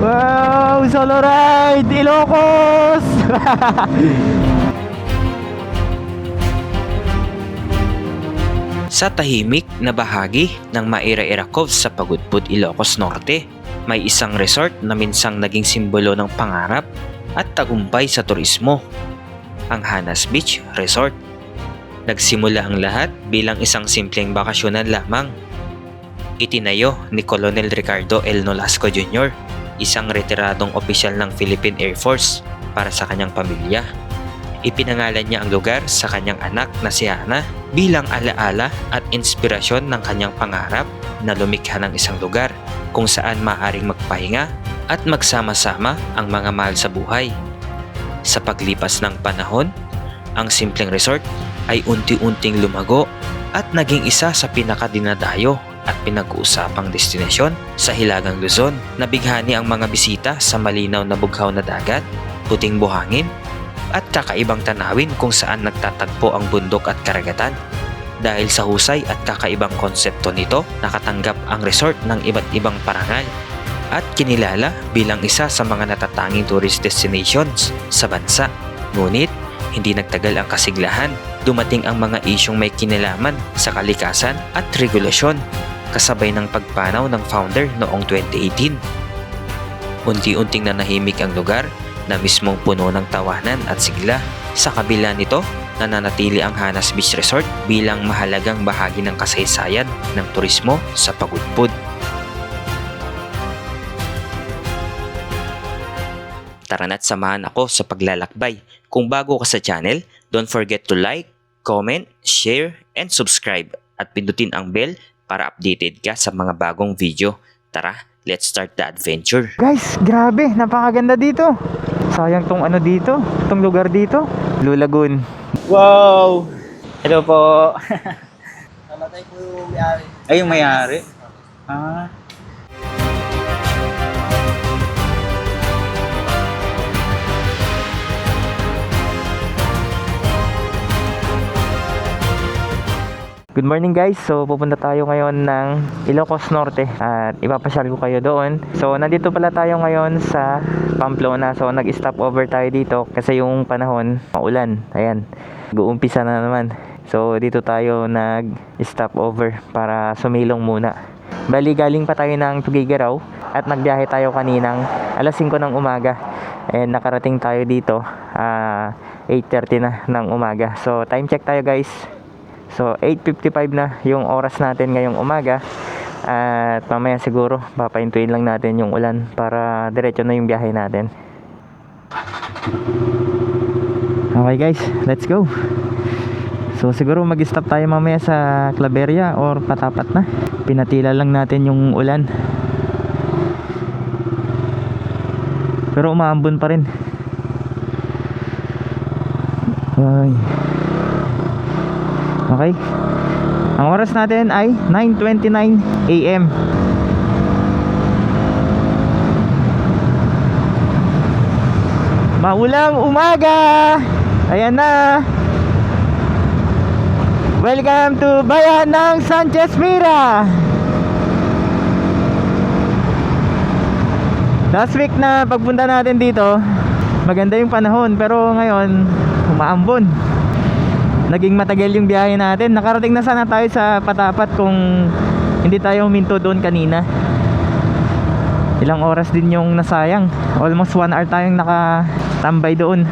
Wow, solo ride, Ilocos! Sa tahimik na bahagi ng Maira-Ira Cove sa Pagudpud, Ilocos Norte, may isang resort na minsang naging simbolo ng pangarap at tagumpay sa turismo, ang Hanas Beach Resort. Nagsimula ang lahat bilang isang simpleng bakasyonan lamang. Itinayo ni Colonel Ricardo L. Nolasco Jr., isang retiradong opisyal ng Philippine Air Force, para sa kanyang pamilya. Ipinangalan niya ang lugar sa kanyang anak na si Hana bilang alaala at inspirasyon ng kanyang pangarap na lumikha ng isang lugar kung saan maaring magpahinga at magsama-sama ang mga mahal sa buhay. Sa paglipas ng panahon, ang simpleng resort ay unti-unting lumago at naging isa sa pinakadinadayo at pinag-uusapang destinasyon sa Hilagang Luzon. Nabighani ang mga bisita sa malinaw na bughaw na dagat, puting buhangin, at kakaibang tanawin kung saan nagtatagpo ang bundok at karagatan. Dahil sa husay at kakaibang konsepto nito, nakatanggap ang resort ng iba't ibang parangal at kinilala bilang isa sa mga natatanging tourist destinations sa bansa. Ngunit, hindi nagtagal ang kasiglahan. Dumating ang mga isyong may kinalaman sa kalikasan at regulasyon, kasabay ng pagpanaw ng founder noong 2018. Unti-unting nanahimik ang lugar na mismong puno ng tawanan at sigla. Sa kabila nito, nananatili ang Hanas Beach Resort bilang mahalagang bahagi ng kasaysayan ng turismo sa Pagudpud. Tara na't samahan ako sa paglalakbay. Kung bago ka sa channel, don't forget to like, comment, share, and subscribe at pindutin ang bell para updated ka sa mga bagong video. Tara, let's start the adventure. Guys, grabe, napakaganda dito. Sayang tong ano dito, tong lugar dito. Blue Lagoon. Wow! Hello po. Namatay po yung may-ari. Ay, yung may-ari? Ah. Good morning guys, so pupunta tayo ngayon ng Ilocos Norte at ipapasyal ko kayo doon. So nandito pala tayo ngayon sa Pamplona, so nag-stop over tayo dito kasi yung panahon maulan, ayan, guumpisa na naman. So dito tayo nag-stop over para sumilong muna. Bali galing pa tayo ng Tugigaraw at nagbiyahe tayo kaninang alas 5 ng umaga and nakarating tayo dito 8:30 na ng umaga. So time check tayo guys. So 8:55 na yung oras natin ngayong umaga at mamaya siguro papaintuin lang natin yung ulan para diretso na yung biyahe natin. Okay guys, let's go. So siguro mag-stop tayo mamaya sa Claveria or patapat na. Pinatila lang natin yung ulan. Pero umaambon pa rin. Ay. Okay. Ang oras natin ay 9:29 AM. Maulang umaga. Ayan na. Welcome to bayan ng Sanchez Mira. Last week na pagpunta natin dito, maganda yung panahon, pero ngayon umaambon. Naging matagal yung biyahe natin. Nakarating na sana tayo sa Patapat kung hindi tayo huminto doon kanina. Ilang oras din yung nasayang. Almost 1 hour tayong nakatambay doon.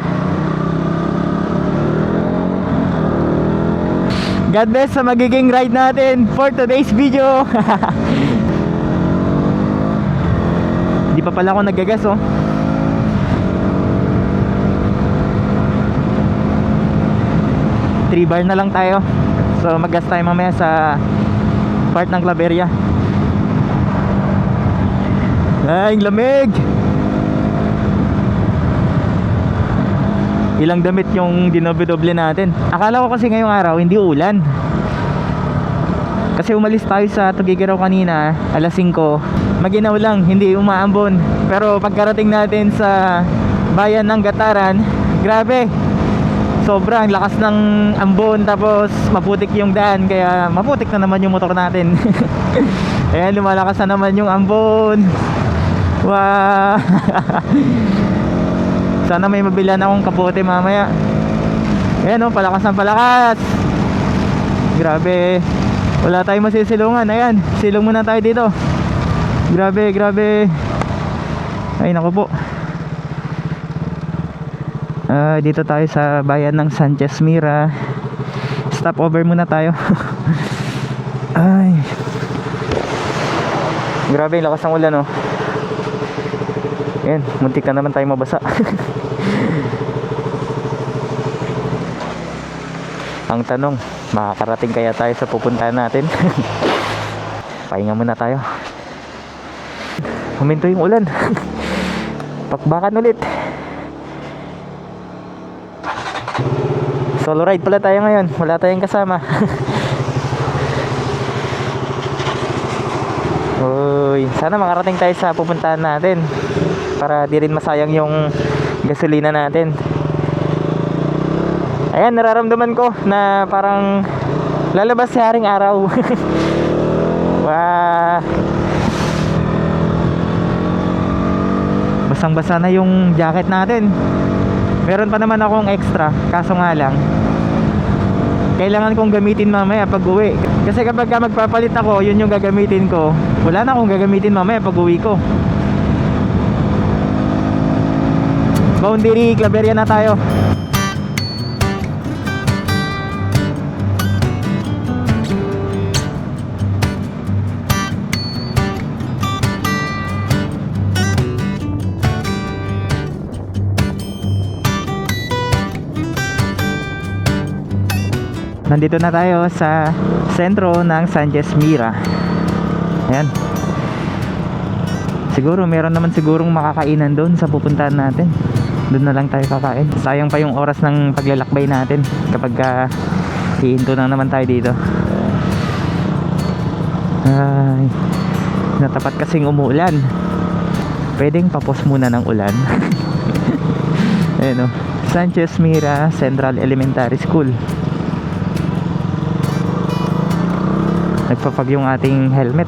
God bless sa magiging ride natin for today's video. Hindi pa pala ako nagagas oh. Bar na lang tayo. So mag-gas tayo mamaya sa part ng Claveria. Ay, lamig. Ilang damit yung dinoble-doble natin. Akala ko kasi ngayong araw hindi ulan. Kasi umalis tayo sa Tugigaraw kanina alas 5. Maginaw lang, hindi umaambon. Pero pagkarating natin sa bayan ng Gataran, grabe. Sobrang lakas ng ambon, tapos maputik yung daan, kaya maputik na naman yung motor natin. Ayan, lumalakas na naman yung ambon. Wow. Sana may mabilan akong kapote mamaya. Ayan oh, palakas ng palakas. Grabe. Wala tayong masisilungan. Ayan, silong muna tayo dito. Grabe, grabe. Ay naku po. Dito tayo sa bayan ng Sanchez Mira. Stop over muna tayo. Ay. Grabe, lakas ng ulan oh. Ayan, muntik ka naman tayo mabasa. Ang tanong, makakarating kaya tayo sa pupuntahan natin? Pahinga muna tayo. Huminto yung ulan. Pakbakan ulit. Solo ride pala tayo ngayon. Wala tayong kasama. Uy, sana makarating tayo sa pupuntahan natin para di rin masayang yung gasolina natin. Ayan, nararamdaman ko na parang lalabas si haring araw. Wah. Basang-basa na yung jacket natin. Meron pa naman akong extra, kaso nga lang kailangan kong gamitin mamaya pag uwi. Kasi kapag magpapalit ako, yun yung gagamitin ko. Wala na akong gagamitin mamaya pag uwi ko. Boundary, Claveria na tayo. Nandito na tayo sa sentro ng Sanchez Mira. Ayan. Siguro meron naman sigurong makakainan doon sa pupuntahan natin. Doon na lang tayo kakain. Sayang pa yung oras ng paglalakbay natin kapag hihinto na naman tayo dito. Ay, natapat kasing umuulan. Pwedeng papos muna ng ulan. Ayan o, Sanchez Mira Central Elementary School. Nagpapag yung ating helmet.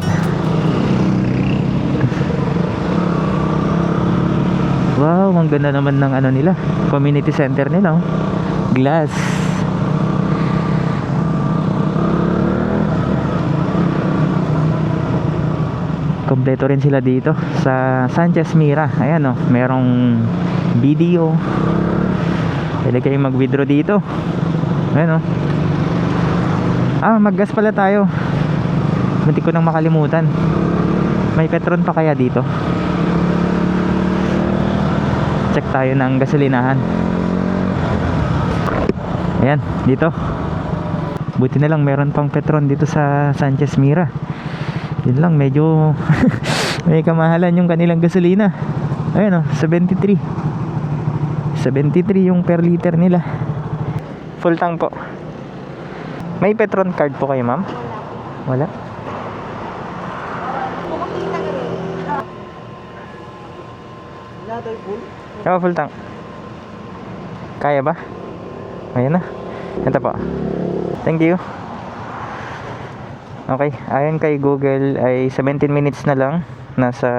Wow, ang ganda naman ng ano nila, community center nila oh. Glass. Kompleto rin sila dito sa Sanchez Mira. Ayan oh, merong video. Pwede kayong mag-withdraw dito. Ayan oh. Mag-gas pala tayo. Hindi ko nang makalimutan. May Petron pa kaya dito? Check tayo ng gasolinahan. Ayan, dito. Buti na lang meron pang Petron dito sa Sanchez Mira. Yun lang, medyo may kamahalan yung kanilang gasolina. Ayan o, 73 yung per liter nila. Full tank po. May Petron card po kayo, ma'am? Wala? Oo, full tank. Kaya ba? Ayan na. Ito po. Thank you. Okay, ayon kay Google ay 17 minutes na lang. Nasa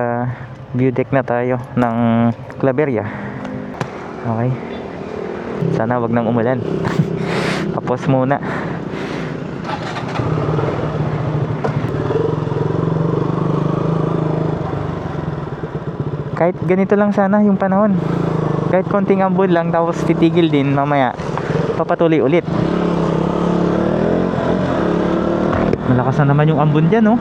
view deck na tayo ng Claveria. Okay. Sana wag nang umulan. Tapos muna. Kahit ganito lang sana yung panahon. Kahit konting ambon lang, tapos titigil din mamaya. Papatuloy ulit. Malakas na naman yung ambon dyan, oh.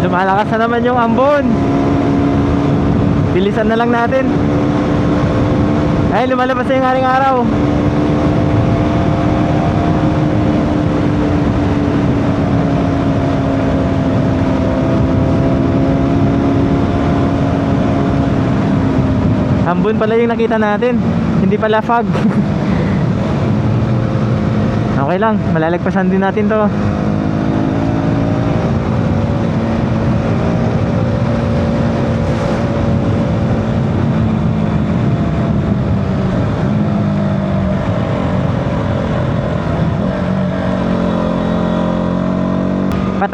Lumalakas na naman yung ambon. Bilisan na lang natin. Ay, lumalabas na yung haring araw. Ambon pala yung nakita natin, hindi pala fog. Okay lang, malalagpasan din natin to.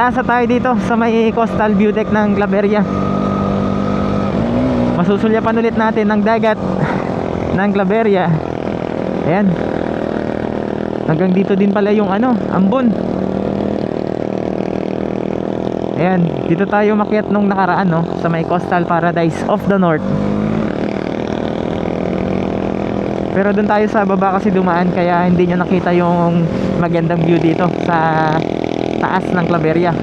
Atasa tayo dito sa may coastal view deck ng Claveria. Masusulyapan ulit natin ng dagat ng Claveria. Ayan. Hanggang dito din pala yung ano, Ambon. Ayan, dito tayo makyat nung nakaraan, no, sa may Coastal Paradise of the North. Pero dun tayo sa baba kasi dumaan, kaya hindi nyo nakita yung magandang view dito sa taas ng Claveria.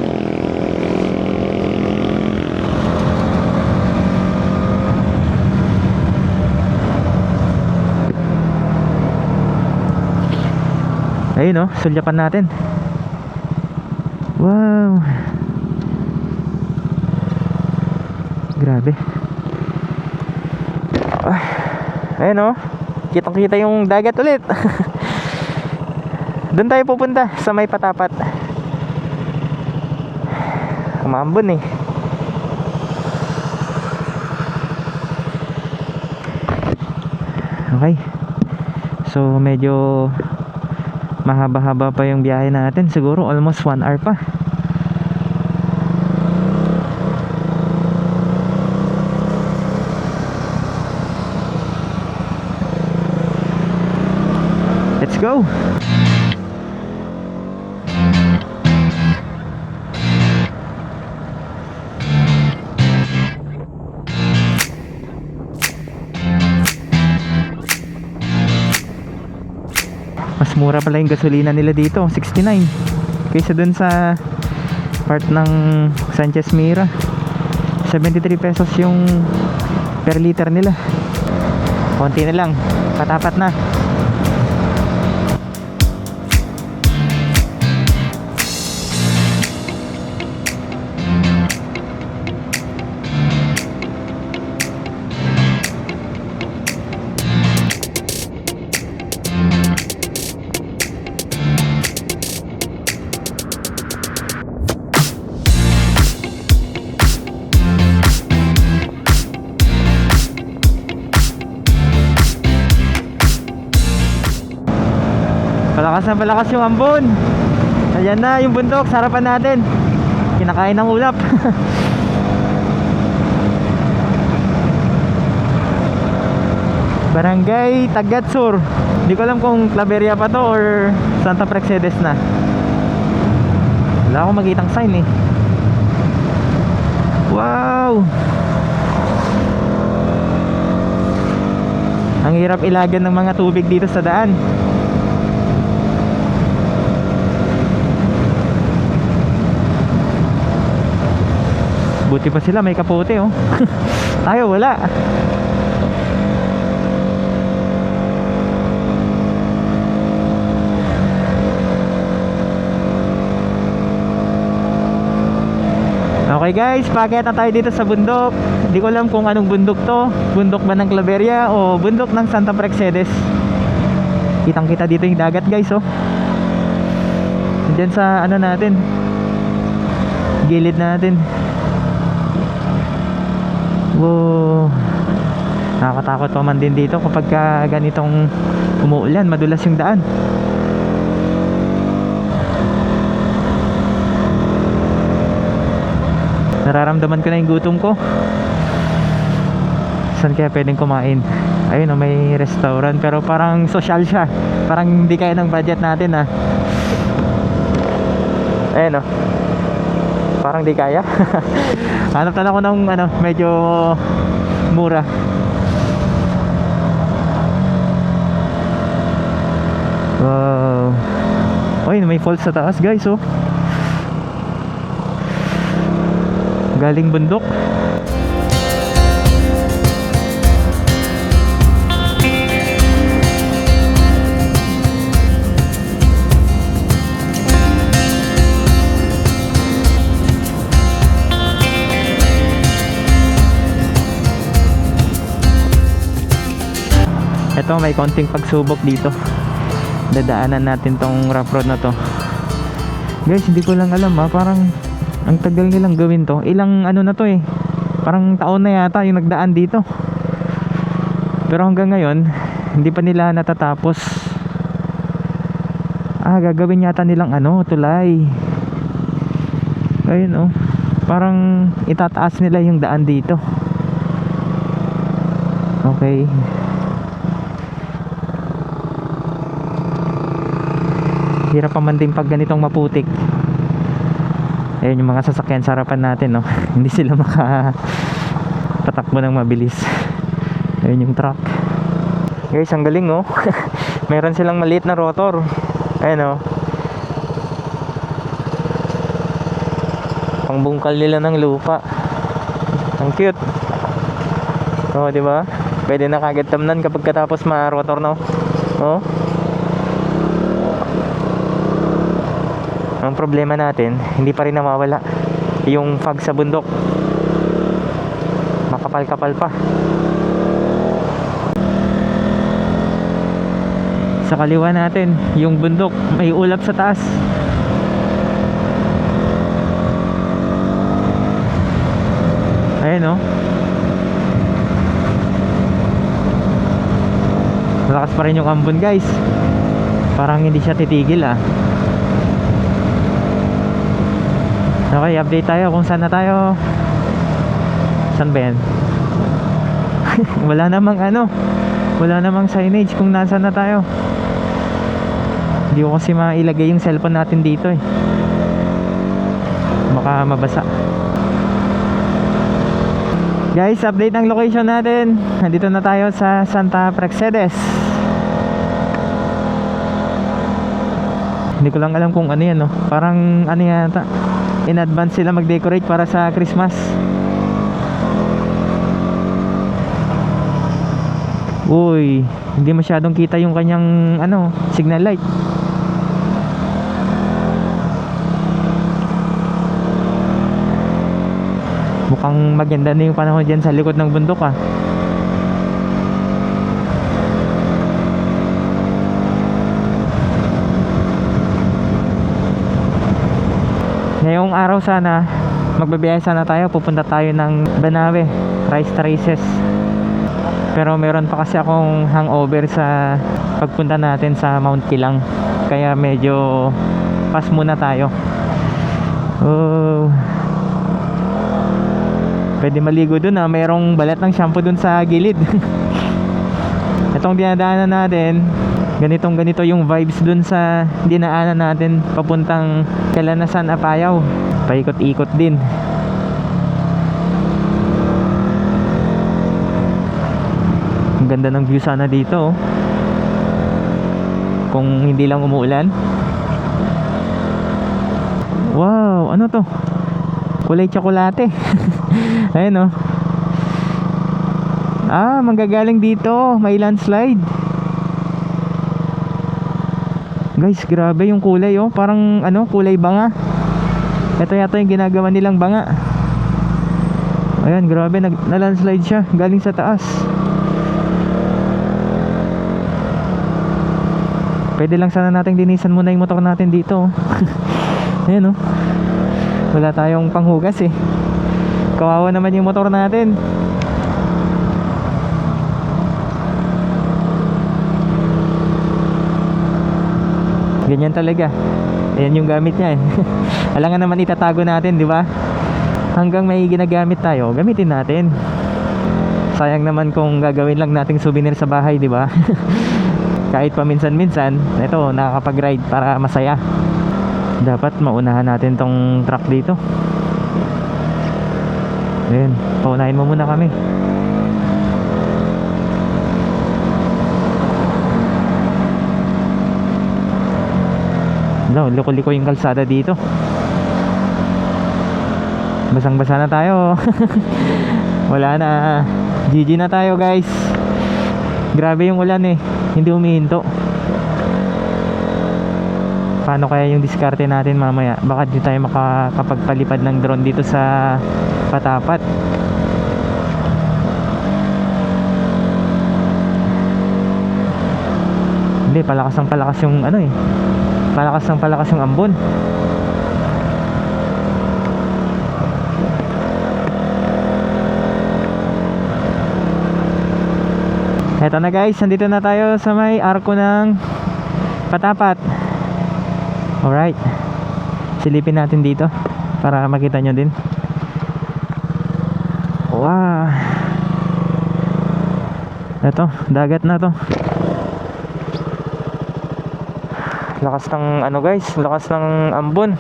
Ayun, no, sulyapan natin. Wow, grabe. Ayun, no, kitang kita yung dagat ulit. Doon tayo pupunta sa may Patapat. Umambon eh. Okay, so medyo mahaba-haba pa yung biyahe natin. Siguro almost 1 hour pa. Let's go. Mas mura pala yung gasolina nila dito, 69 kaysa dun sa part ng Sanchez Mira. 73 pesos yung per liter nila. Konti na lang, Patapat na. Palakas na palakas yung Ambon. Ayan na yung bundok, sarapan natin. Kinakain ng ulap. Barangay Tagatsur. Hindi ko alam kung Claveria pa to or Santa Praxedes na. Wala akong makitang sign eh. Wow, ang hirap ilagan ng mga tubig dito sa daan. Buti pa sila may kapote, oh. Tayo wala. Okay guys, paakyat na tayo dito sa bundok. Hindi ko alam kung anong bundok to. Bundok ba ng Claveria o bundok ng Santa Praxedes. Kitang kita dito yung dagat guys, oh. Diyan sa ano natin, gilid natin. Wow, nakakatakot pa man din dito kapag ganitong umuulan, madulas yung daan. Nararamdaman ko na yung gutom ko. Saan kaya pwedeng kumain? Ayun, oh, may restaurant pero parang social siya. Parang hindi kaya ng budget natin, ah. Ayun, oh, parang di kaya. Hanap na ako ng ano, medyo mura. Wow. Uy, may falls sa taas guys, oh. Galing bundok. Ito, may konting pagsubok dito. Dadaanan natin tong rough road na to. Guys, hindi ko lang alam, ha. Parang ang tagal nilang gawin to. Ilang ano na to eh. Parang taon na yata yung nagdaan dito. Pero hanggang ngayon, hindi pa nila natatapos. Gagawin yata nilang ano, tulay. Ayun oh. Parang itataas nila yung daan dito. Okay. Hirap pa man din pag ganitong maputik. Ayun yung mga sasakyan sa harapan natin, no. Hindi sila patakbo ng mabilis. Ayun yung truck. Guys, ang galing, oh. Meron silang maliit na rotor. Ayun, oh. Pangbungkal nila ng lupa. Ang cute. Oh, di ba? Pwede na kagad tamnan kapag katapos ma-rotor, no. Oh. Ang problema natin, hindi pa rin nawawala yung fog sa bundok. Makapal-kapal pa. Sa kaliwa natin, yung bundok may ulap sa taas. Ayan, oh. Malakas pa rin yung ambon, guys. Parang hindi siya titigil, ah. Okay, update tayo kung saan na tayo. Saan ba yan? Wala namang signage kung nasaan na tayo. Hindi ko kasi mailagay yung cellphone natin dito, eh. Baka mabasa. Guys, update ng location natin. Nandito na tayo sa Santa Praxedes. Hindi ko lang alam kung ano yan, no? Parang ano yata, in advance sila mag-decorate para sa Christmas. Uy, hindi masyadong kita yung kanyang ano, signal light. Mukhang maganda na yung panahon dyan sa likod ng bundok, ah. Ngayong araw sana magbabiyahe sana tayo, pupunta tayo ng Banawe, Rice Terraces. Pero meron pa kasi akong hangover sa pagpunta natin sa Mount Kilang, kaya medyo pass muna tayo. Oh, pwede maligo dun, ah. Mayroong balat ng shampoo dun sa gilid. Itong dinadaanan natin, ganito yung vibes dun sa dinaanan natin papuntang Kalanasan, Apayao. Paikot-ikot din. Ang ganda ng view sana dito, oh. Kung hindi lang umuulan. Wow, ano to? Kulay tsokolate. Ayun, oh. Ah, manggagaling dito, may landslide. Guys, grabe yung kulay, oh. Parang ano, kulay banga. Ito yata yung ginagawa nilang banga. Ayan, grabe, na-landslide siya galing sa taas. Pwede lang sana nating linisan muna yung motor natin dito, oh. Ayan, oh. Wala tayong panghugas, eh. Kawawa naman yung motor natin. Ganyan talaga. Ayan yung gamit niya, eh. Alangan naman itatago natin, di ba? Hanggang may ginagamit tayo, gamitin natin. Sayang naman kung gagawin lang nating souvenir sa bahay, di ba? Kahit paminsan-minsan, ito, nakakapag-ride para masaya. Dapat maunahan natin tong truck dito. Ayan, paunahin mo muna kami. Liko-liko yung kalsada dito. Basang-basa na tayo. Wala na. GG na tayo, guys. Grabe yung ulan, eh. Hindi humihinto. Paano kaya yung diskarte natin mamaya? Baka di tayo makakapagpalipad ng drone dito sa Patapat. Hindi, palakas yung ano, eh. Palakas yung ambon. Eto na, guys, nandito na tayo sa may arko ng Patapat. Alright, silipin natin dito. para makita nyo din. Wow, eto dagat na to. Lakas ng ano guys, lakas ng ambon.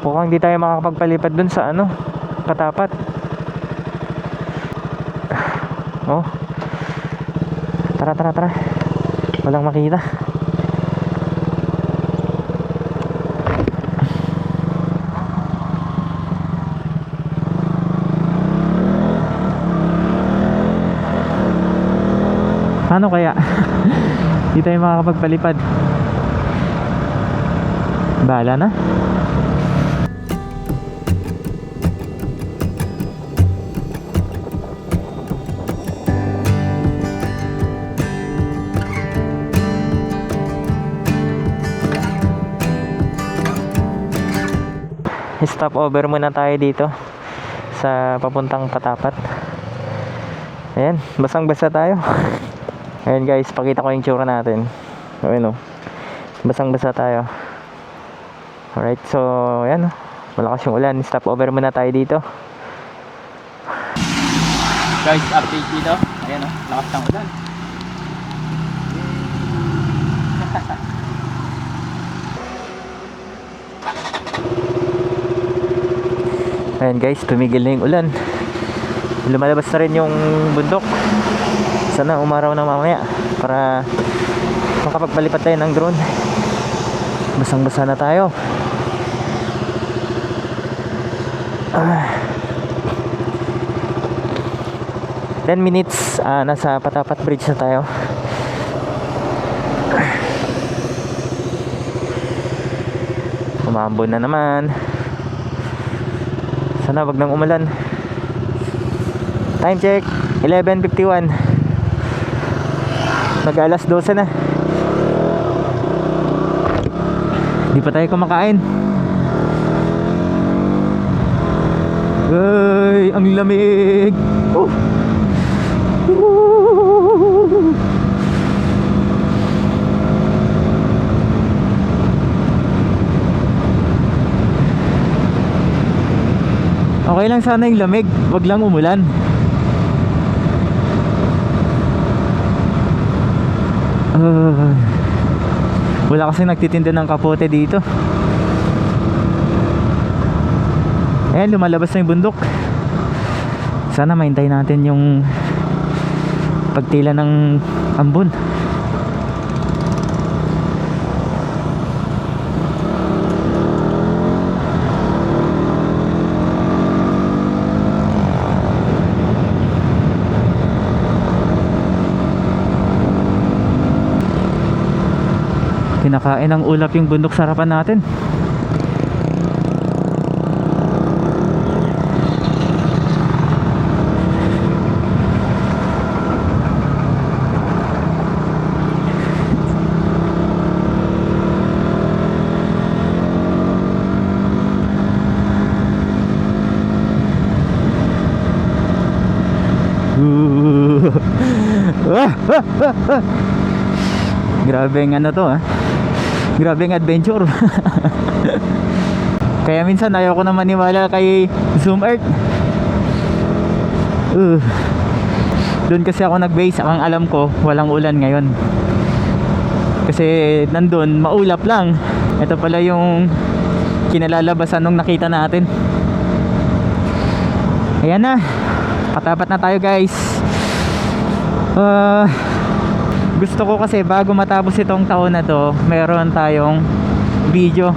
Mukhang di tayo makakapagpalipad dun sa ano, Patapat. Oh, tara tara tara, walang makita. Paano kaya? Di tayo makakapagpalipad. Bahala na. Stop over muna tayo dito sa papuntang Patapat. Ayan, basang basa tayo. Ayan guys, pakita ko yung tsura natin. Ayan o, basang basa tayo. Alright, so ayan o, malakas yung ulan. Stop over muna tayo dito. Guys, update dito. Ayan o, lakas ng ulan. Ayan guys, tumigil na yung ulan. Lumalabas na rin yung bundok. Sana umaraw na mamaya para makapagpalipat tayo ng drone. Basang basa na tayo. 10 minutes, nasa Patapat Bridge na tayo. Umambon na naman. Sana wag nang umulan. Time check, 11:51. Mag-alas 12 na. Di pa tayo kumakain. Ay, ang lamig. Oh. Okay lang sana yung lamig, wag lang umulan. Wala kasi nagtitinda ng kapote dito. Ayan, lumalabas na yung bundok. Sana mahintay natin yung pagtila ng ambon. Kinakain ng ulap yung bundok sa harapan natin. Grabe ang ano to grabe ang adventure. Kaya minsan ayoko na maniwala kay Zoom Earth. Doon kasi ako nag-base. Ang alam ko walang ulan ngayon, kasi nandun maulap lang. Ito pala yung kinalalabasan nung nakita natin. Ayan na, Patapat na tayo guys. Gusto ko kasi bago matapos itong taon na to, meron tayong video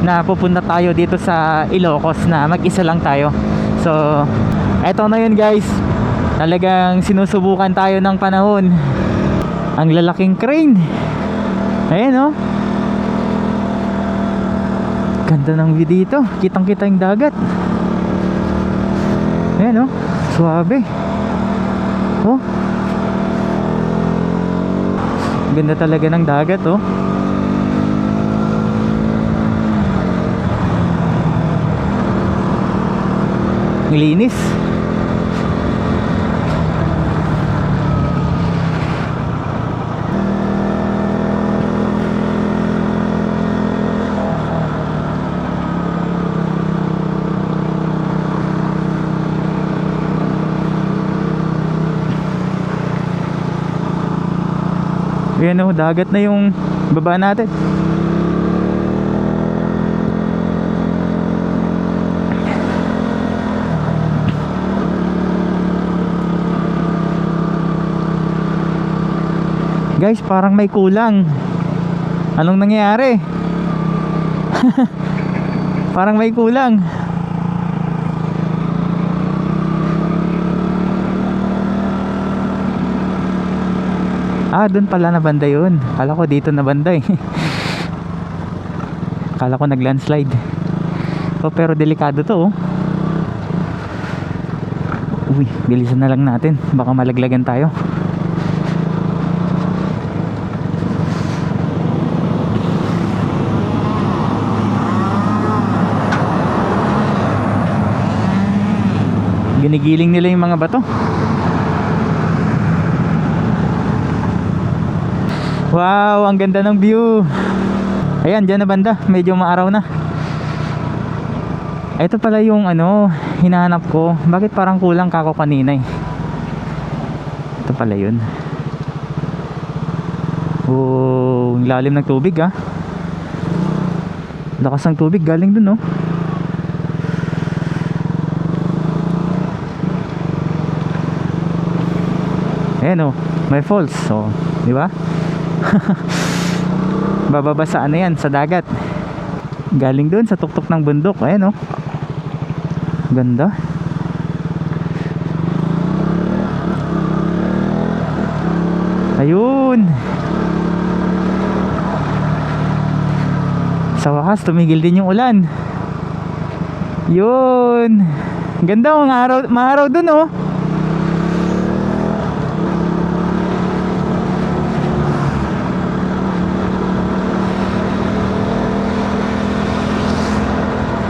na pupunta tayo dito sa Ilocos na mag-isa lang tayo. So eto na yun guys, talagang sinusubukan tayo ng panahon. Ang lalaking crane. Ayan ganda ng view dito, kitang kita yung dagat. Ayan suabe. Ganda talaga ng dagat Ang linis. Ayan o, dagat na yung baba natin. Guys, parang may kulang. Anong nangyayari? Parang may kulang. Ah, doon pala na banda yun. Kala ko dito na banda eh. Kala ko nag-landslide. Oh, pero delikado to oh. Uy, bilisan na lang natin. Baka malaglagan tayo. Ginigiling nila yung mga bato. Wow, ang ganda ng view. Ayan, dyan na banda. Medyo maaraw na. Ito pala yung ano, hinahanap ko. Bakit parang kulang kako kanina eh. Ito pala yun. Oh, ang lalim ng tubig ah. Lakas ng tubig galing dun oh. Ayan oh, may falls. So, di ba? Bababa sa ano yan, sa dagat. Galing doon sa tuktok ng bundok. Ayan oh. Ganda. Ayun. Sa wakas, tumigil din yung ulan. Yun. Ganda oh, maaraw dun oh.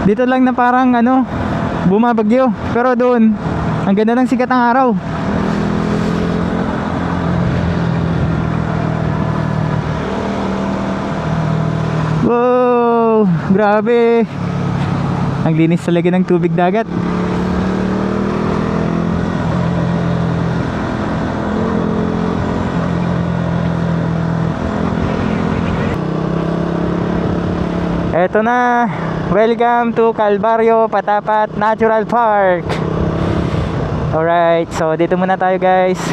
Dito lang na parang ano, bumabagyo. Pero doon, ang ganda ng sikat ng araw. Wow, grabe. Ang linis talaga ng tubig dagat. Eto na. Welcome to Calvario Patapat Natural Park. Alright, so dito muna tayo guys.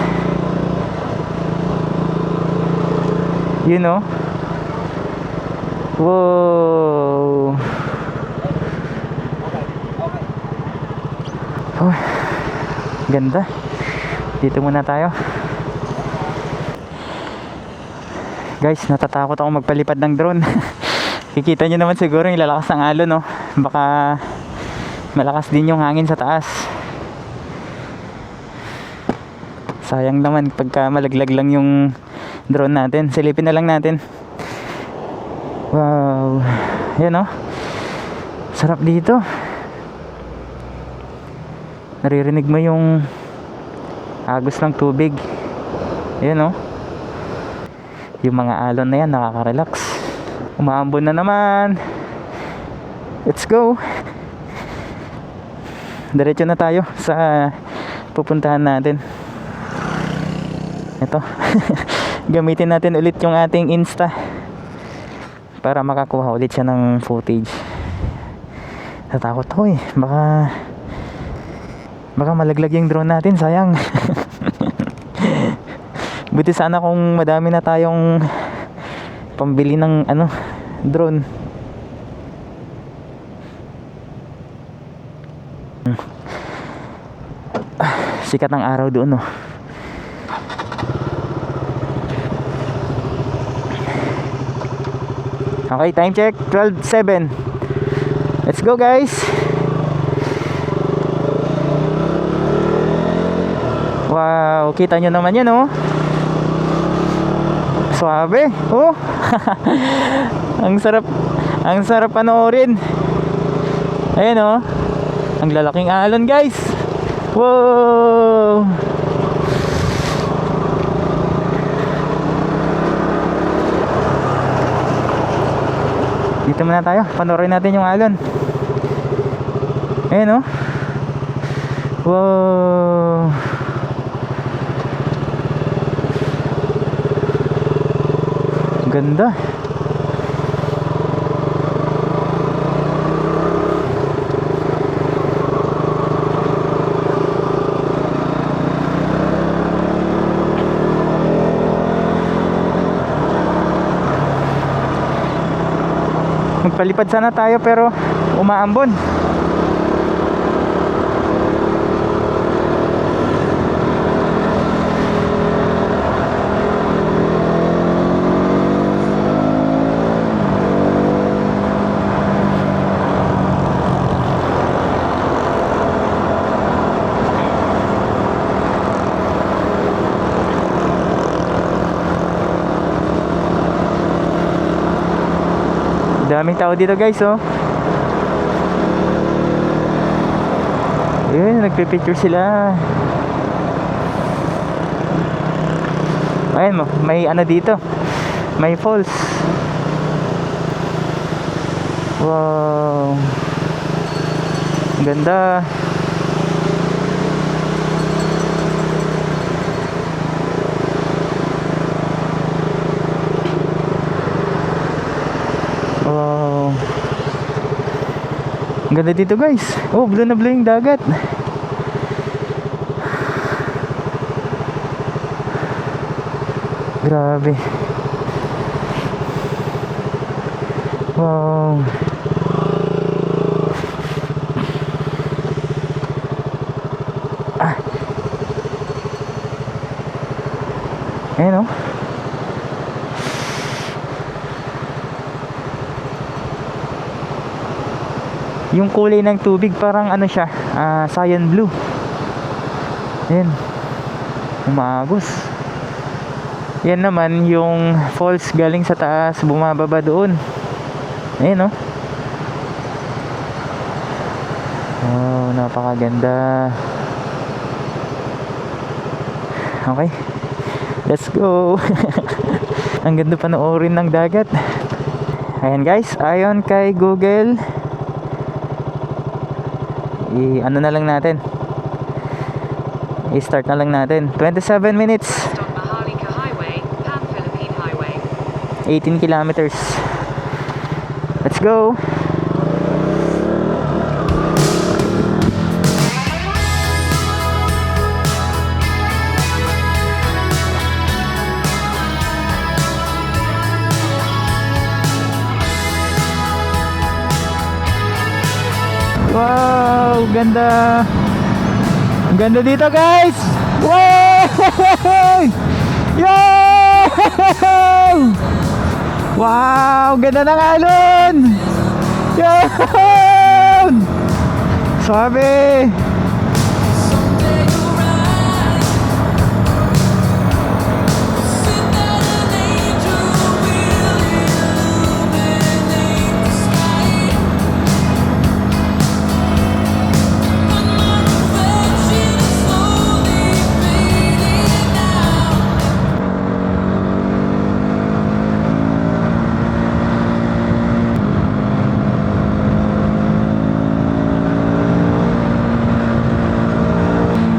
You know. Wow. Oh, ganda. Dito muna tayo. Guys, natatakot ako magpalipad ng drone. Kikita nyo naman siguro yung lalakas ng alon no? Baka malakas din yung hangin sa taas. Sayang naman pagka malaglag lang yung drone natin. Silipin na lang natin. Wow. Yan no? Sarap dito. Naririnig mo yung agos ng tubig. Yan no? Yung mga alon na yan nakaka-relax. Umaambon na naman. Let's go. Diretso na tayo sa pupuntahan natin. Ito. Gamitin natin ulit yung ating Insta para makakuha ulit siya ng footage. Natakot ako eh. Baka malaglag yung drone natin. Sayang. Buti sana kung madami na tayong pambili ng ano, drone. Sikat ng araw doon no. Okay, time check 12:07. Let's go guys. Wow, kita nyo naman yan oh. Suabe. Oh. Ang sarap panoorin. Ayan oh. Ang lalaking alon guys. Wow. Dito muna tayo. Panoorin natin yung alon. Ayan oh. Wow. Ganda. Magpalipad sana tayo pero umaambon. Daming tao dito guys, oh. Ayun, nagpipicture sila. Ayun mo, may ano dito. May falls. Wow. Ganda. Wow. Ang ganda dito guys. Oh, blue na blue yung dagat. Grabe. Wow. Ah. Ayan, oh. Yung kulay ng tubig parang ano siya, cyan blue. Ayan. Umagos. Yan naman yung falls galing sa taas, bumababa doon. Ayan, oh. Oh, napakaganda. Okay. Let's go. Ang ganda panoorin ng dagat. Ayan guys, ayon kay Google, ano na lang natin, i-start na lang natin. 27 minutes, 18 kilometers. Let's go. Wow, ganda. Ang ganda dito guys. Wow! Yo! Wow, ganda ng alon. Yun! Sabi.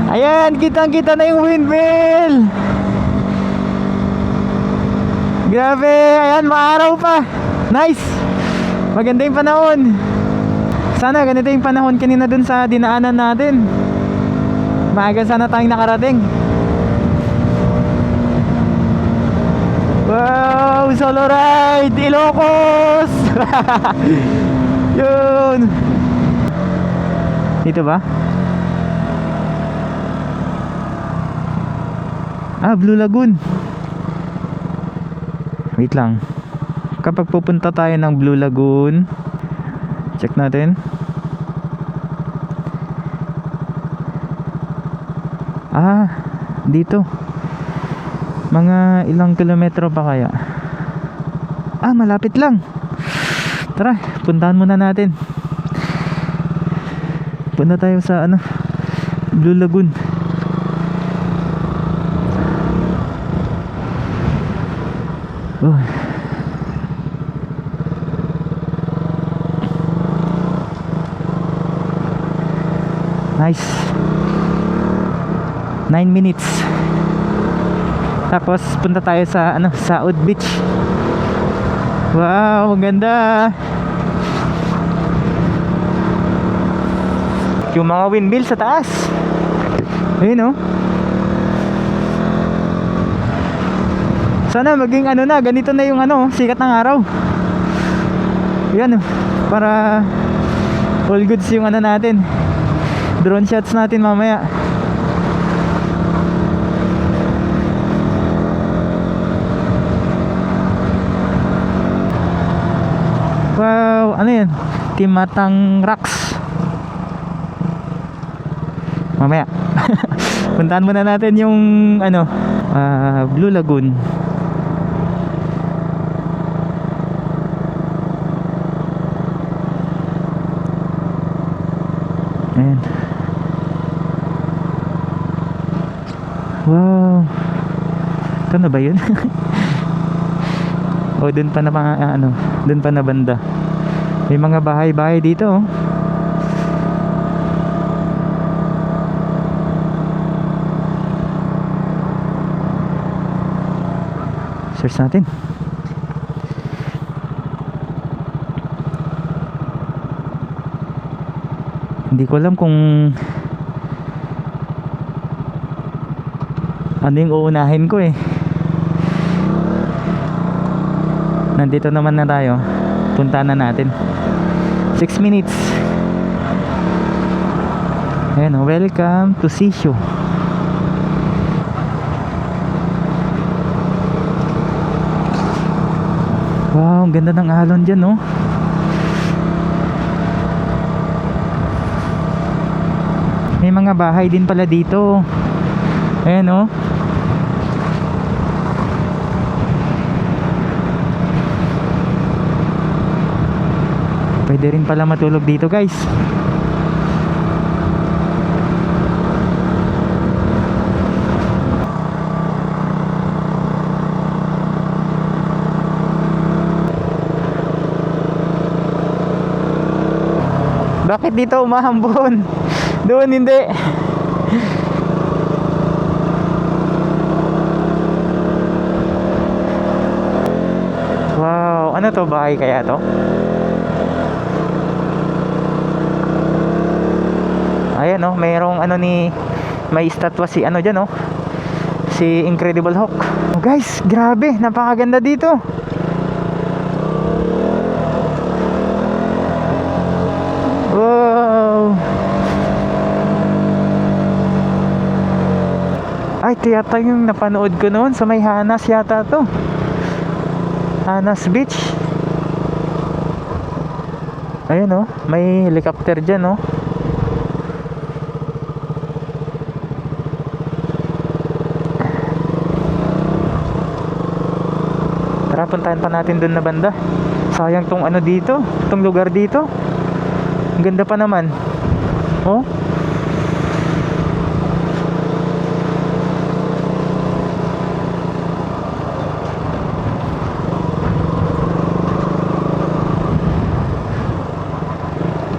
Ayan, kitang-kita na yung windmill. Grabe, ayan, maaraw pa. Nice. Maganda yung panahon. Sana ganito yung panahon kanina dun sa dinaanan natin. Maaga sana tayong nakarating. Wow, solo ride, Ilocos. Yun. Dito ba? Blue Lagoon. Wait lang. Kapag pupunta tayo ng Blue Lagoon, check natin. Dito. Mga ilang kilometro pa kaya? Malapit lang. Tara, puntahan muna natin. Punta tayo sa Blue Lagoon. Oh. Nice. 9 minutes. Tapos punta tayo sa Saud Beach. Wow, maganda. Yung mga windmill sa taas. Ayun oh. Sana maging ano na, ganito na yung ano, sikat ng araw. Yan oh, para all goods yung ano natin. Drone shots natin mamaya. Wow, ano yan? Timatang Rocks. Mamaya. Puntahan muna natin yung ano, Blue Lagoon. Ayan. Wow. Ito na ba yun? O dun pa na ano, dun pa na banda. May mga bahay-bahay dito oh. Search natin. Hindi ko alam kung ano yung uunahin ko eh. Nandito naman na tayo. Punta na natin. 6 minutes. Ayan oh, welcome to Sisio. Wow, ang ganda ng alon dyan no. May mga bahay din pala dito. Ayan no. Pwede rin pala matulog dito guys. Bakit dito umahambon? Doon hindi. Wow, ano to, bahay kaya to? Ayan oh, mayroong ano may estatwa si ano dyan oh. Si Incredible Hulk. Oh, guys, grabe, napakaganda dito. Wow. Ay, ito yata yung napanood ko noon sa may Hanas yata to. Hanas Beach. Ayun oh, may helicopter dyan oh. Tara, puntahan pa natin dun na banda. Sayang tong ano dito, tong lugar dito. Ang ganda pa naman. Oh.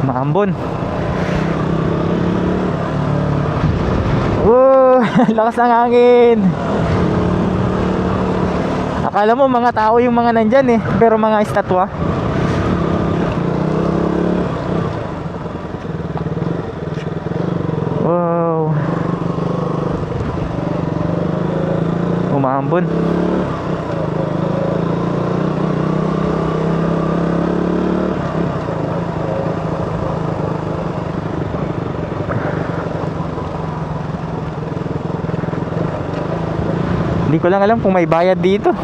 Maambon. Wow, lakas ng hangin. Akala mo mga tao yung mga nandyan eh, pero mga estatwa. Wow. Umaambon. Hindi ko lang alam kung may bayad dito.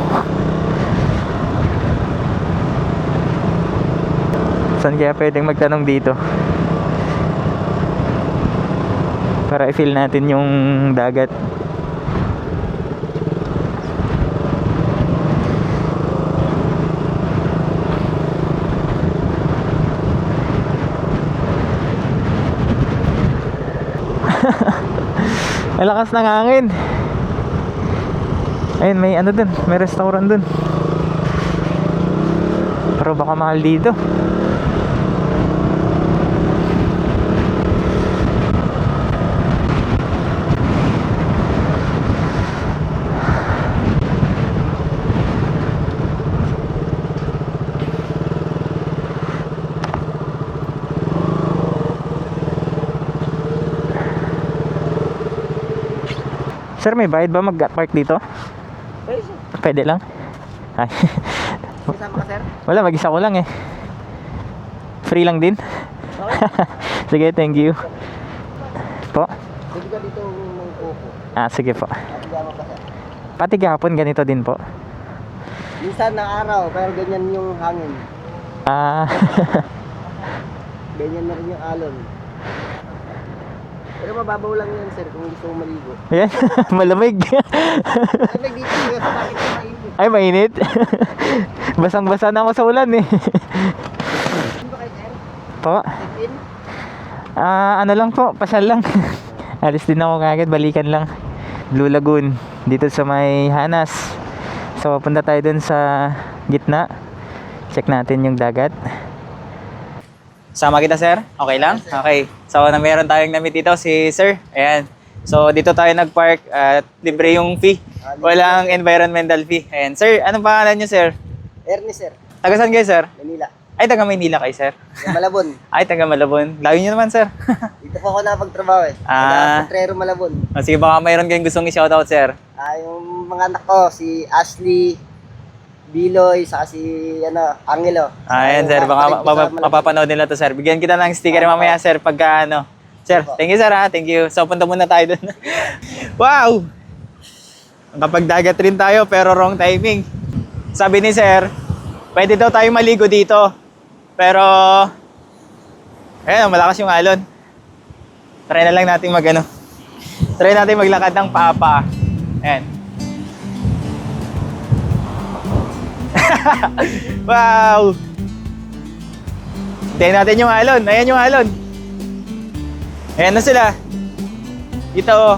Saan kaya pwedeng magtanong dito? Para i-feel natin yung dagat. Ang lakas ng hangin. Ayun, may ano dun, may restaurant dun. Pero baka mahal dito. Sir, may bayad ba mag-park dito? Pwede siya. Pwede lang? Ay. Kasama ka, sir? Wala, mag-isa ko lang eh. Free lang din? Okay. Sige, thank you. Po? Pwede ka dito ng upo. Ah, sige po. At gama ka, sir. Pati kahapon ganito din po. Minsan na araw, pero ganyan yung hangin. Ah, Ganyan na rin yung alon. Pero mababaw lang yan, sir, kung gusto mong maligo. yan. Malamig. Ay, dito, sir, bakit yung mainit? Ay, mainit. Basang-basa na ako sa ulan eh. Saan ba kayo, sir? Po? Check-in? Ah, ano lang po, pasyal lang. Alis din ako kagad, balikan lang. Blue Lagoon, dito sa may Hanas. So, punta tayo dun sa gitna. Check natin yung dagat. Sama kita, sir? Okay lang? Okay. So, meron tayong na-meet dito, si sir. Ayan. So, dito tayo nag-park at libre yung fee. Walang environmental fee. Ayan. Sir, anong pangalan niyo, sir? Ernest, sir. Taga saan kayo, sir? Manila. Ay, taga Maynila kayo, sir. Yung Malabon. Ay, taga Malabon. Layo niyo naman, sir. Dito po ako napagtrabaho eh. Ah. Potrero Malabon. O, sige, baka mayroon kayong gustong i-shoutout, sir. Yung mga anak ko, si Ashley, Biloy, saka si Angelo. Ayan, sir. Baka mapapanood nila to, sir. Bigyan kita ng sticker mamaya, sir, pagka ano. Sir, thank you, sir, ha. Thank you. So, punta muna tayo dun. Wow! Kapag dagat rin tayo, pero wrong timing. Sabi ni sir, pwede daw tayo maligo dito. Pero, ayan, malakas yung alon. Try na lang natin Try natin maglakad ng paa. Ayan. Wow! Hintayin natin yung alon. Ayan yung alon. Ayan na sila. Dito, oh.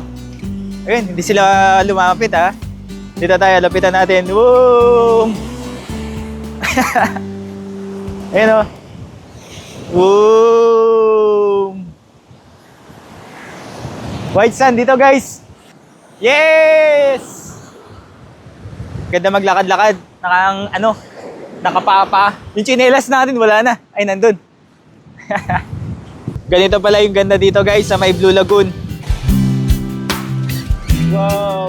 Ayun, hindi sila lumapit, ha. Dito tayo, lapitan natin. Boom! Ayan, oh. Boom! White sand dito, guys. Yes! Ganda maglakad-lakad. Nakapapa. Yung tsinelas natin, wala na. Ay, nandun. Ganito pala yung ganda dito, guys, sa may Blue Lagoon. Wow!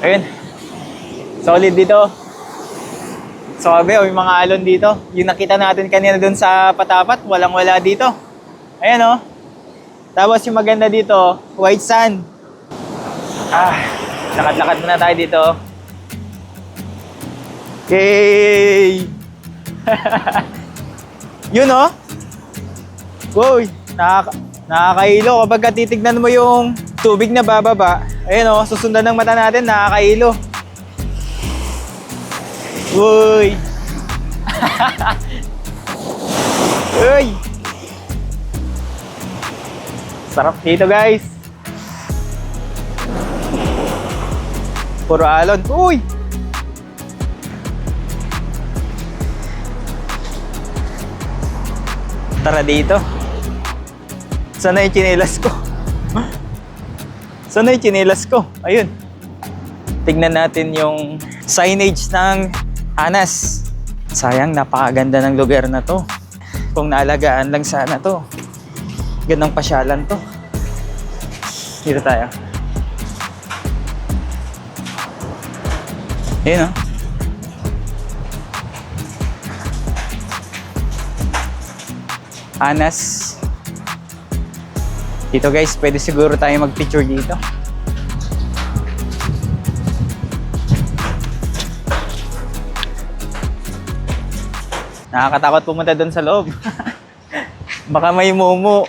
Ayun. Solid dito. Sabi, may mga alon dito. Yung nakita natin kanina dun sa Patapat, walang-wala dito. Ayan, oh. Tapos yung maganda dito, white sand. Lakad-lakad muna tayo dito. Yay! Yun, oh. Uy, nakakailo. Kapag titignan mo yung tubig na bababa, ayun, oh, susundan ng mata natin, nakakailo. Uy! Uy! Sarap dito, guys. Puro alon. Uy! Tara dito. Sana yung tsinelas ko. Sana yung tsinelas ko. Ayun. Tignan natin yung signage ng Hanas. Sayang, napakaganda ng lugar na to. Kung naalagaan lang sana to. Gandang pasyalan to. Dito tayo. Ayun, oh. Anas. Dito guys, pwede siguro tayo mag-picture dito. Nakakatakot pumunta doon sa loob. Baka may mumu.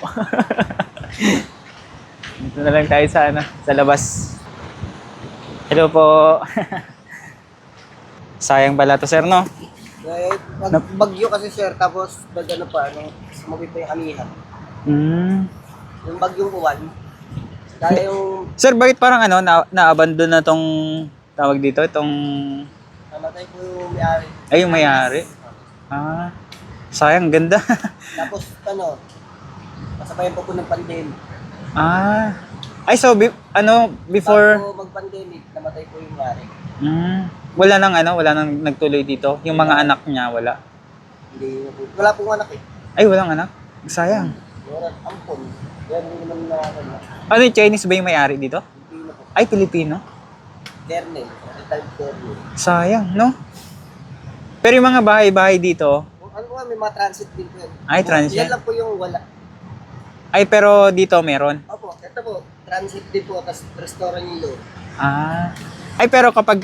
Dito na lang tayo sa sa labas. Hello po. Sayang pala to, sir, no? Bagyo kasi sir, tapos sumabi pa yung amihan. Yung bagyong uwan. Kaya yung Sir, bakit parang na-abandon na tong tawag dito, itong namatay po yung may-ari. ay yung may-ari. Ah. Sayang, ganda. Tapos kasabayan po ng pandemic. Ah. Ay, so before Bago mag-pandemic, namatay po yung may-ari. wala nang nagtuloy dito. Yung mga anak niya wala. Hindi na po. Wala pong anak eh. Ay, walang anak. Sayang. Wala, ampon. Yan hindi naman na Ano, Chinese ba yung may-ari dito? Pilipino po. Ay, Pilipino. Kernel. Retired kernel. Sayang, no? Pero yung mga bahay-bahay dito, Ano po, may mga transit din po yan. Ay, transit? Yan lang po yung wala. ay pero dito meron. Opo, ito po. Transit din po, tapos restaurant yung loob. Ah. Ay, pero kapag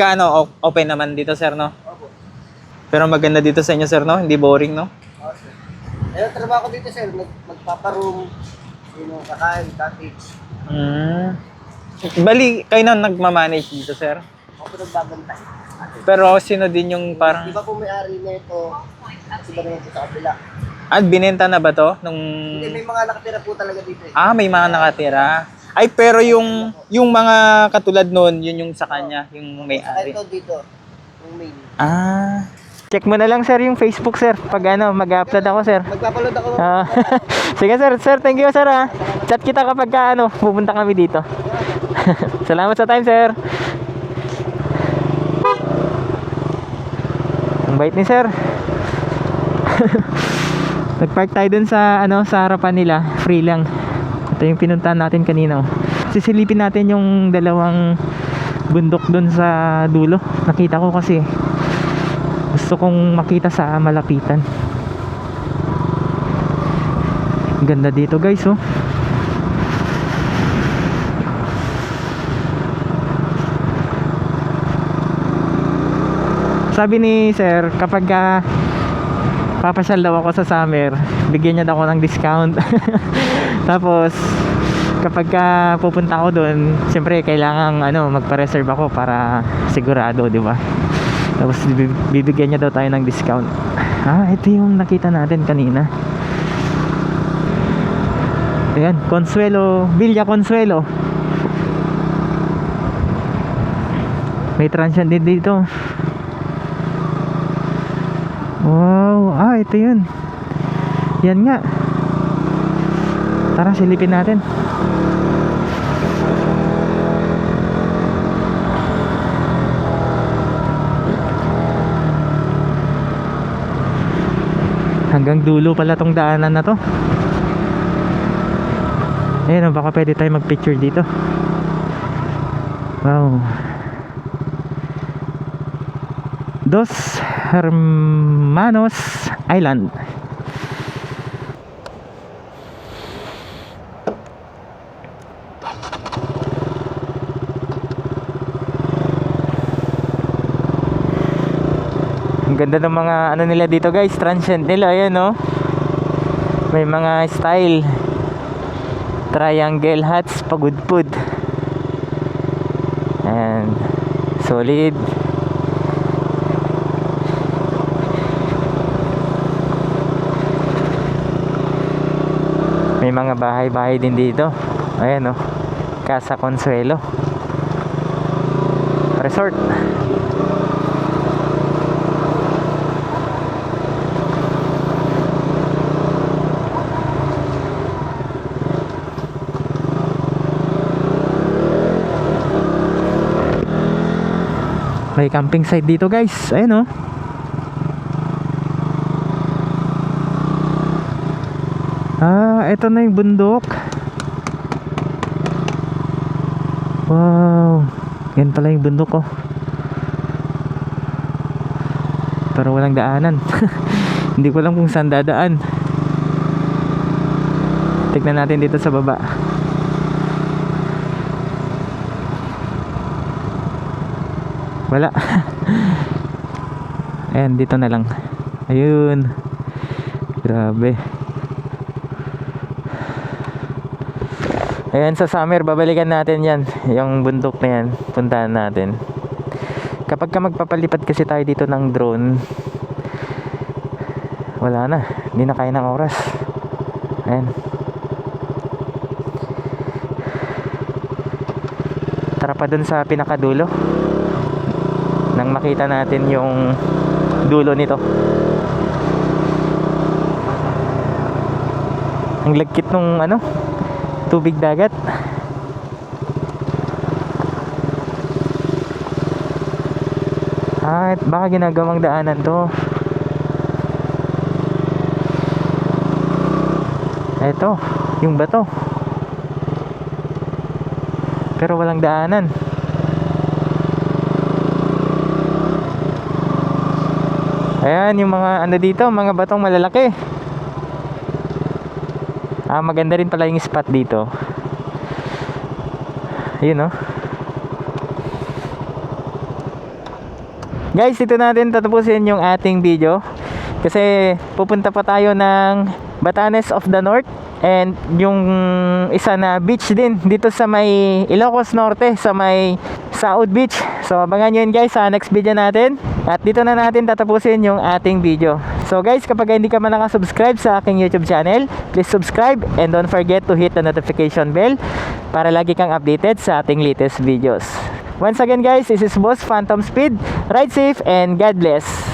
open naman dito, sir, no? Opo. Pero maganda dito sa inyo, sir, no? Hindi boring, no? Okay, sir. Ayun, trabaho ko dito, sir. Magpaparoom. Yung kakain, cottage. Bali, kayo na nagmamanage dito, sir? Ako po nagbabantay. Pero sino din yung parang... Iba po may-ari na ito. Kasi ba na ito sa kabila. binenta na ba to? Nung... Hindi, may mga nakatira po talaga dito eh. May mga nakatira. Ay, pero yung mga katulad nun, yun yung sa kanya, yung may-ari. Ito dito. Yung main. Check mo na lang sir yung Facebook sir. Pag mag-upload ako sir. Magpapaload ako. Sige sir, thank you sir ha. Chat kita kapag pupunta kami dito. Salamat sa time sir. Ang bait ni sir. Nagpark tayo dun sa sa harapan nila, free lang. Ito yung pinuntahan natin kanina. Sisilipin natin yung dalawang bundok dun sa dulo. Nakita ko kasi gusto kong makita sa malapitan. Ang ganda dito guys, oh. Sabi ni sir, kapag papasyal daw ako sa summer, bigyan niya daw ako ng discount. Tapos kapag pupunta ako doon, siyempre kailangan magpa-reserve ako para sigurado, di ba? Tapos bibigyan niya daw tayo ng discount. Ito yung nakita natin kanina. Ayan, Consuelo, Villa Consuelo. May transient din dito. Wow, ito yun. Yan nga. Tara, silipin natin. Hanggang dulo pala tong daanan na to. Ayun, baka pwede tayo mag picture dito. Wow. Dos Hermanos Island. Ang ganda ng mga nila dito guys, transient nila, ayan oh. May mga style. Triangle huts, pagudpud. And solid. May mga bahay-bahay din dito. Ayan oh. Casa Consuelo Resort. May camping site dito guys. Ayan oh. Ito na yung bundok. Wow. Yan pala yung bundok oh. pero walang daanan. Hindi ko alam kung saan dadaan. Tignan natin dito sa baba. Wala. Ayan, dito na lang. Ayun. Grabe. Ayan, sa summer babalikan natin yan. Yung bundok na yan, puntahan natin. Kapag ka magpapalipad kasi tayo dito ng drone, wala na, hindi na kaya ng oras. Ayan. Tara pa dun sa pinakadulo nang makita natin yung dulo nito. Ang lagkit nung ano, tubig dagat. Ah, baka ginagawang daanan to. Eto, yung bato. Pero walang daanan. Ayan, yung mga ano dito, mga batong malalaki. Ah, maganda rin pala yung spot dito. Ayun, oh. Guys, dito natin tatapusin yung ating video. Kasi pupunta pa tayo ng Batanes of the North. And yung isa na beach din dito sa may Ilocos Norte, sa may Saud Beach. So abangan nyo yun guys sa next video natin. At dito na natin tatapusin yung ating video. So guys, kapag hindi ka man nakasubscribe sa aking YouTube channel, please subscribe and don't forget to hit the notification bell para lagi kang updated sa ating latest videos. Once again guys, this is Boss Phantom Speed. Ride safe and God bless.